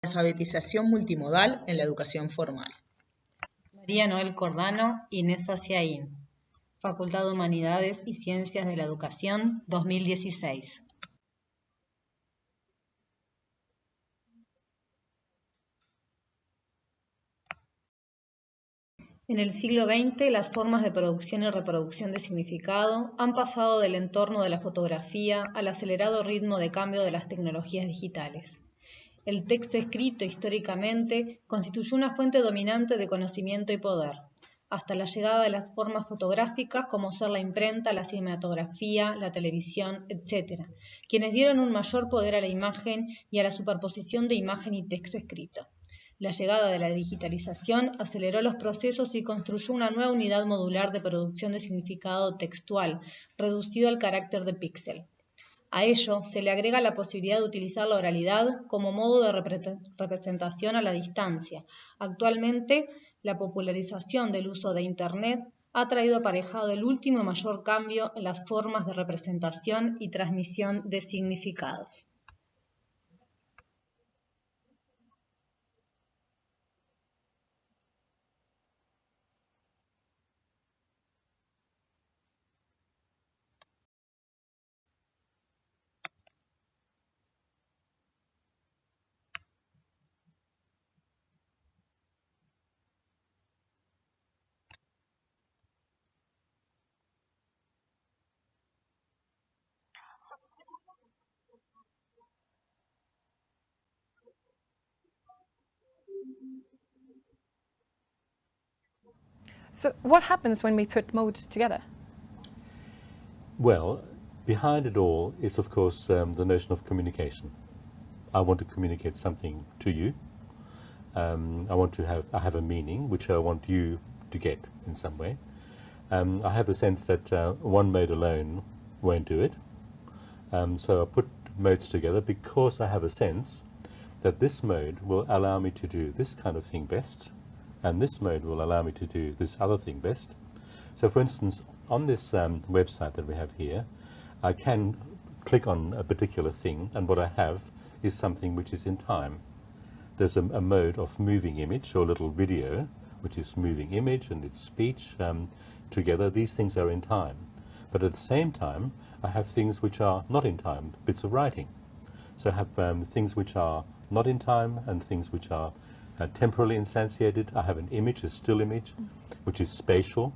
Alfabetización multimodal en la educación formal. María Noel Cordano, Inés Aciaín, Facultad de Humanidades y Ciencias de la Educación, 2016. En el siglo XX, las formas de producción y reproducción de significado han pasado del entorno de la fotografía al acelerado ritmo de cambio de las tecnologías digitales. El texto escrito históricamente constituyó una fuente dominante de conocimiento y poder, hasta la llegada de las formas fotográficas como ser la imprenta, la cinematografía, la televisión, etc., quienes dieron un mayor poder a la imagen y a la superposición de imagen y texto escrito. La llegada de la digitalización aceleró los procesos y construyó una nueva unidad modular de producción de significado textual, reducido al carácter de píxel. A ello se le agrega la posibilidad de utilizar la oralidad como modo de representación a la distancia. Actualmente, la popularización del uso de Internet ha traído aparejado el último y mayor cambio en las formas de representación y transmisión de significados. So what happens when we put modes together? Well, behind it all is, of course, the notion of communication. I want to communicate something to you. I have a meaning which I want you to get in some way. I have the sense that one mode alone won't do it. So I put modes together because I have a sense that this mode will allow me to do this kind of thing best, and this mode will allow me to do this other thing best. So for instance, on this website that we have here, I can click on a particular thing, and what I have is something which is in time. There's a mode of moving image or little video, which is moving image and its speech together. These things are in time. But at the same time, I have things which are not in time, bits of writing. So I have things which are not in time and things which are temporally instantiated. I have an image, a still image, which is spatial.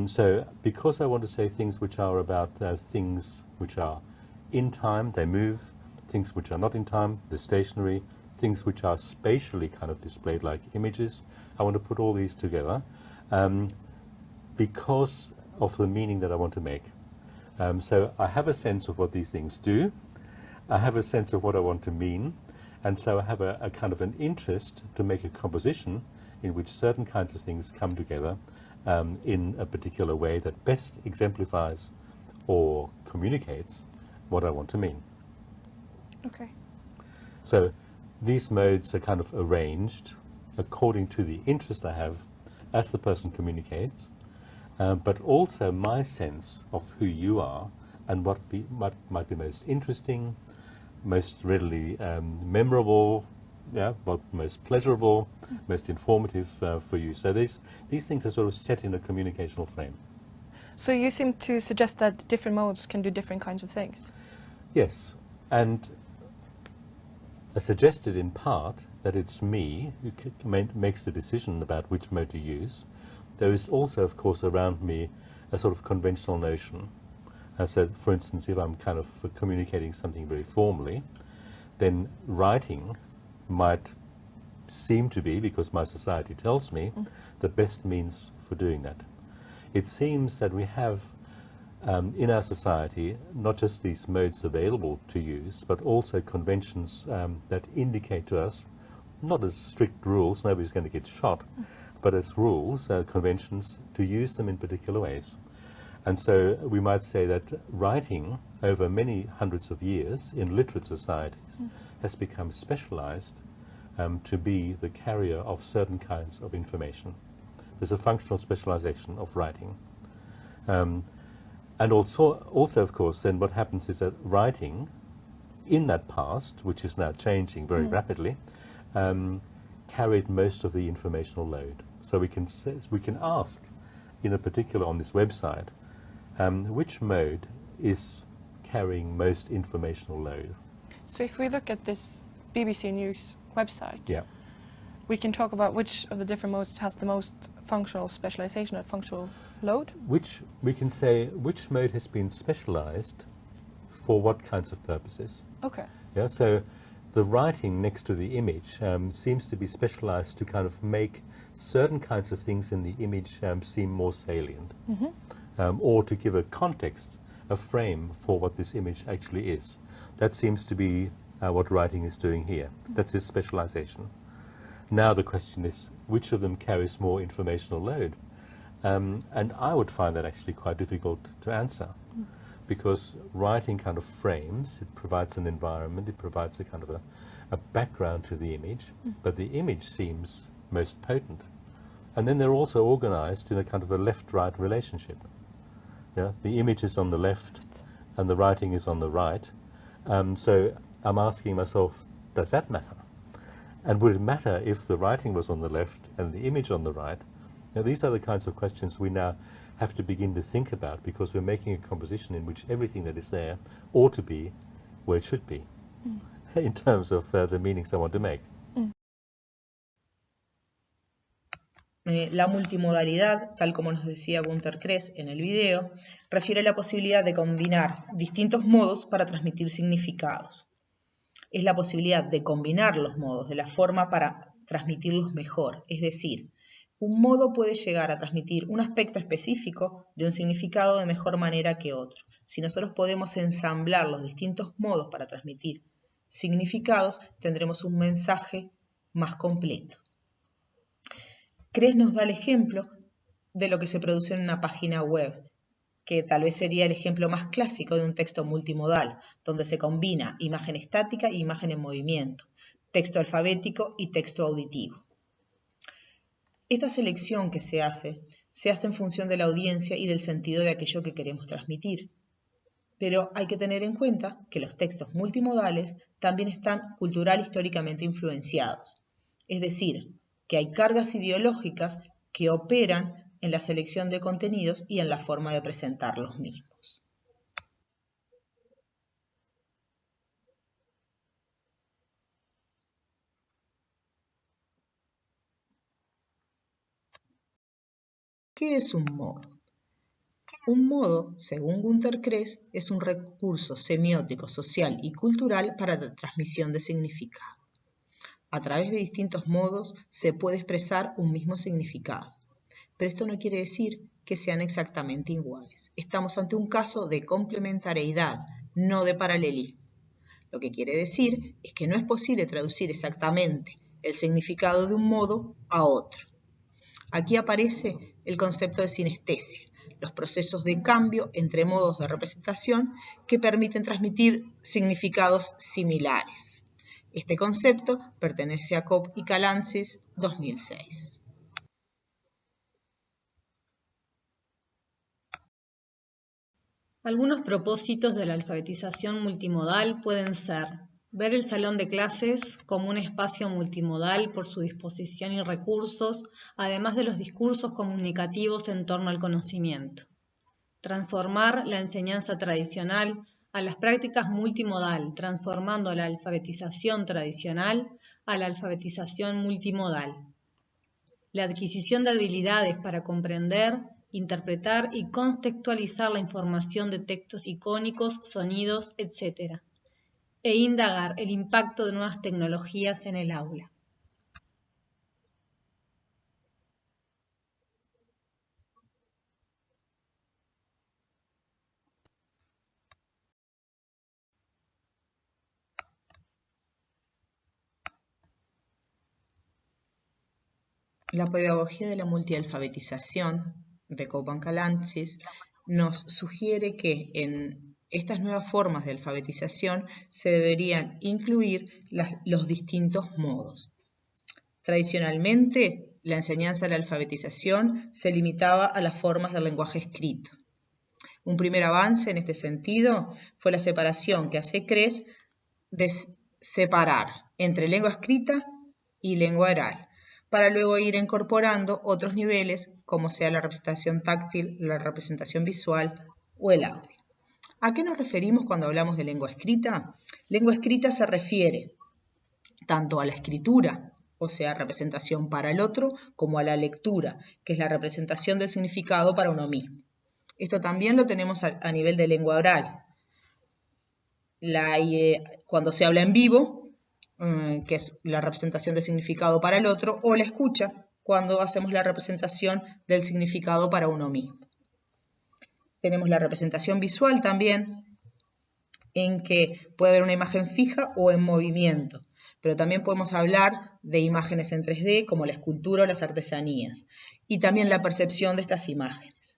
So because I want to say things which are about things which are in time, they move, things which are not in time, they're stationary, things which are spatially kind of displayed like images, I want to put all these together because of the meaning that I want to make. So I have a sense of what these things do, I have a sense of what I want to mean, and so I have a kind of an interest to make a composition in which certain kinds of things come together in a particular way that best exemplifies or communicates what I want to mean. Okay. So these modes are kind of arranged according to the interest I have as the person communicates, but also my sense of who you are and what might be most interesting, most readily memorable, but most pleasurable, most informative for you. So these things are sort of set in a communicational frame. So you seem to suggest that different modes can do different kinds of things. Yes, and I suggested in part that it's me who makes the decision about which mode to use. There is also, of course, around me a sort of conventional notion. So, for instance, if I'm kind of communicating something very formally, then writing might seem to be, because my society tells me, the best means for doing that. It seems that we have in our society not just these modes available to use, but also conventions that indicate to us, not as strict rules, nobody's going to get shot, but as rules, conventions, to use them in particular ways. And so we might say that writing over many hundreds of years in literate societies has become specialized to be the carrier of certain kinds of information. There's a functional specialization of writing. And also, of course, then what happens is that writing in that past, which is now changing very rapidly, carried most of the informational load. So we can ask, in particular on this website, which mode is carrying most informational load. So if we look at this BBC News website, Yeah. we can talk about which of the different modes has the most functional specialization or functional load. We can say which mode has been specialized for what kinds of purposes. Okay. Yeah, so the writing next to the image seems to be specialized to kind of make certain kinds of things in the image seem more salient, or to give a context, a frame for what this image actually is. That seems to be what writing is doing here. That's its specialization. Now the question is, which of them carries more informational load? And I would find that actually quite difficult to answer, because writing kind of frames, it provides an environment, it provides a kind of a background to the image, but the image seems most potent. And then they're also organized in a kind of a left-right relationship. Yeah? The image is on the left and the writing is on the right. So I'm asking myself, does that matter? And would it matter if the writing was on the left and the image on the right? Now, these are the kinds of questions we now have to begin to think about, because we're making a composition in which everything that is there ought to be where it should be, in terms of the meanings I want to make. La multimodalidad, tal como nos decía Günter Kress en el video, refiere a la posibilidad de combinar distintos modos para transmitir significados. Es la posibilidad de combinar los modos de la forma para transmitirlos mejor, es decir, un modo puede llegar a transmitir un aspecto específico de un significado de mejor manera que otro. Si nosotros podemos ensamblar los distintos modos para transmitir significados, tendremos un mensaje más completo. Kress nos da el ejemplo de lo que se produce en una página web, que tal vez sería el ejemplo más clásico de un texto multimodal, donde se combina imagen estática e imagen en movimiento, texto alfabético y texto auditivo. Esta selección que se hace en función de la audiencia y del sentido de aquello que queremos transmitir. Pero hay que tener en cuenta que los textos multimodales también están cultural históricamente influenciados, es decir, que hay cargas ideológicas que operan en la selección de contenidos y en la forma de presentar los mismos. ¿Qué es un modo? Un modo, según Günter Kress, es un recurso semiótico, social y cultural para la transmisión de significado. A través de distintos modos se puede expresar un mismo significado, pero esto no quiere decir que sean exactamente iguales. Estamos ante un caso de complementariedad, no de paralelismo. Lo que quiere decir es que no es posible traducir exactamente el significado de un modo a otro. Aquí aparece el concepto de sinestesia, los procesos de cambio entre modos de representación que permiten transmitir significados similares. Este concepto pertenece a Cobb y Kalantzis, 2006. Algunos propósitos de la alfabetización multimodal pueden ser ver el salón de clases como un espacio multimodal por su disposición y recursos, además de los discursos comunicativos en torno al conocimiento. Transformar la enseñanza tradicional a las prácticas multimodal, transformando la alfabetización tradicional a la alfabetización multimodal. La adquisición de habilidades para comprender, interpretar y contextualizar la información de textos icónicos, sonidos, etc. E indagar el impacto de nuevas tecnologías en el aula. La pedagogía de la multialfabetización de Cobb y Kalantzis nos sugiere que en estas nuevas formas de alfabetización se deberían incluir los distintos modos. Tradicionalmente, la enseñanza de la alfabetización se limitaba a las formas del lenguaje escrito. Un primer avance en este sentido fue la separación que hace Kress de separar entre lengua escrita y lengua oral, para luego ir incorporando otros niveles como sea la representación táctil, la representación visual o el audio. ¿A qué nos referimos cuando hablamos de lengua escrita? Lengua escrita se refiere tanto a la escritura, o sea, representación para el otro, como a la lectura, que es la representación del significado para uno mismo. Esto también lo tenemos a nivel de lengua oral. Cuando se habla en vivo, que es la representación del significado para el otro, o la escucha, cuando hacemos la representación del significado para uno mismo. Tenemos la representación visual también, en que puede haber una imagen fija o en movimiento, pero también podemos hablar de imágenes en 3D como la escultura o las artesanías, y también la percepción de estas imágenes.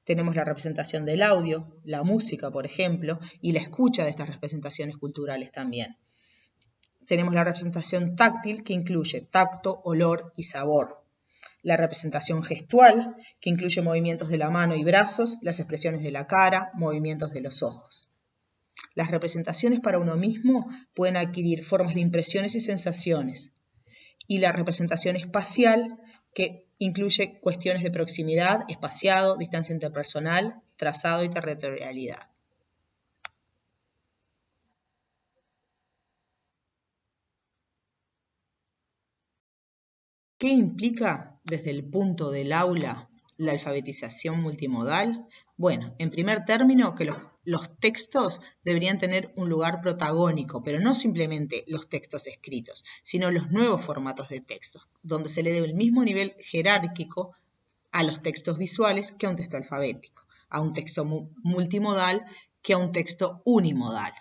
Tenemos la representación del audio, la música, por ejemplo, y la escucha de estas representaciones culturales también. Tenemos la representación táctil, que incluye tacto, olor y sabor. La representación gestual, que incluye movimientos de la mano y brazos, las expresiones de la cara, movimientos de los ojos. Las representaciones para uno mismo pueden adquirir formas de impresiones y sensaciones. Y la representación espacial, que incluye cuestiones de proximidad, espaciado, distancia interpersonal, trazado y territorialidad. ¿Qué implica desde el punto del aula la alfabetización multimodal? Bueno, en primer término, que los textos deberían tener un lugar protagónico, pero no simplemente los textos escritos, sino los nuevos formatos de textos, donde se le dé el mismo nivel jerárquico a los textos visuales que a un texto alfabético, a un texto multimodal que a un texto unimodal.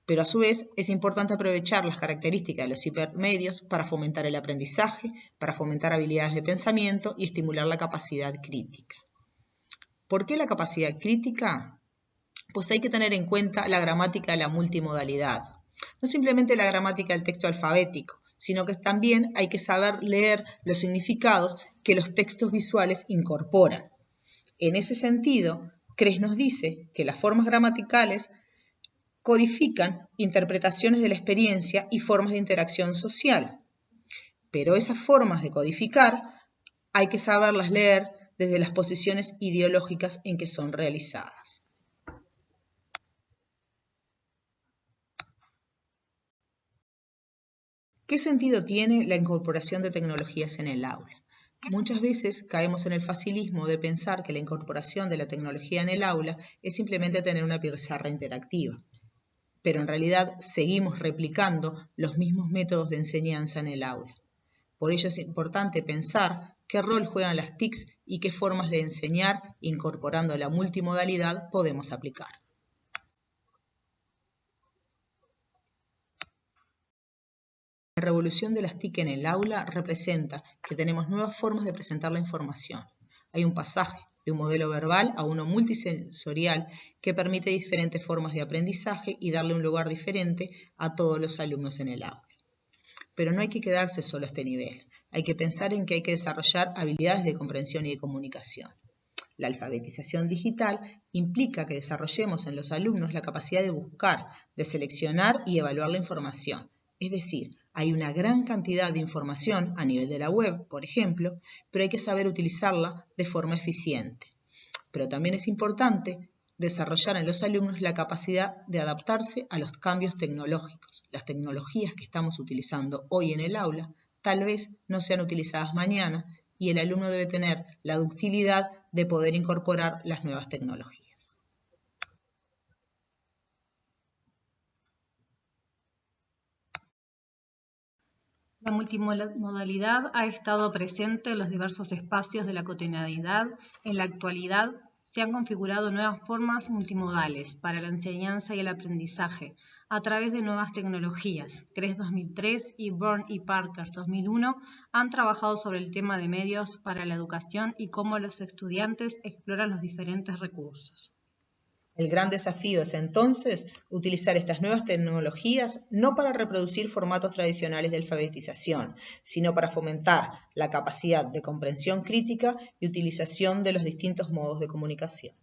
Pero a su vez es importante aprovechar las características de los hipermedios para fomentar el aprendizaje, para fomentar habilidades de pensamiento y estimular la capacidad crítica. ¿Por qué la capacidad crítica? Pues hay que tener en cuenta la gramática de la multimodalidad. No simplemente la gramática del texto alfabético, sino que también hay que saber leer los significados que los textos visuales incorporan. En ese sentido, Cres nos dice que las formas gramaticales codifican interpretaciones de la experiencia y formas de interacción social. Pero esas formas de codificar hay que saberlas leer desde las posiciones ideológicas en que son realizadas. ¿Qué sentido tiene la incorporación de tecnologías en el aula? Muchas veces caemos en el facilismo de pensar que la incorporación de la tecnología en el aula es simplemente tener una pizarra interactiva. Pero en realidad seguimos replicando los mismos métodos de enseñanza en el aula. Por ello es importante pensar qué rol juegan las TICs y qué formas de enseñar, incorporando la multimodalidad, podemos aplicar. La revolución de las TIC en el aula representa que tenemos nuevas formas de presentar la información. Hay un pasaje de un modelo verbal a uno multisensorial que permite diferentes formas de aprendizaje y darle un lugar diferente a todos los alumnos en el aula. Pero no hay que quedarse solo a este nivel. Hay que pensar en que hay que desarrollar habilidades de comprensión y de comunicación. La alfabetización digital implica que desarrollemos en los alumnos la capacidad de buscar, de seleccionar y evaluar la información. Es decir, hay una gran cantidad de información a nivel de la web, por ejemplo, pero hay que saber utilizarla de forma eficiente. Pero también es importante desarrollar en los alumnos la capacidad de adaptarse a los cambios tecnológicos. Las tecnologías que estamos utilizando hoy en el aula tal vez no sean utilizadas mañana y el alumno debe tener la ductilidad de poder incorporar las nuevas tecnologías. La multimodalidad ha estado presente en los diversos espacios de la cotidianidad. En la actualidad se han configurado nuevas formas multimodales para la enseñanza y el aprendizaje a través de nuevas tecnologías. Cres 2003 y Born y Parker 2001 han trabajado sobre el tema de medios para la educación y cómo los estudiantes exploran los diferentes recursos. El gran desafío es entonces utilizar estas nuevas tecnologías no para reproducir formatos tradicionales de alfabetización, sino para fomentar la capacidad de comprensión crítica y utilización de los distintos modos de comunicación.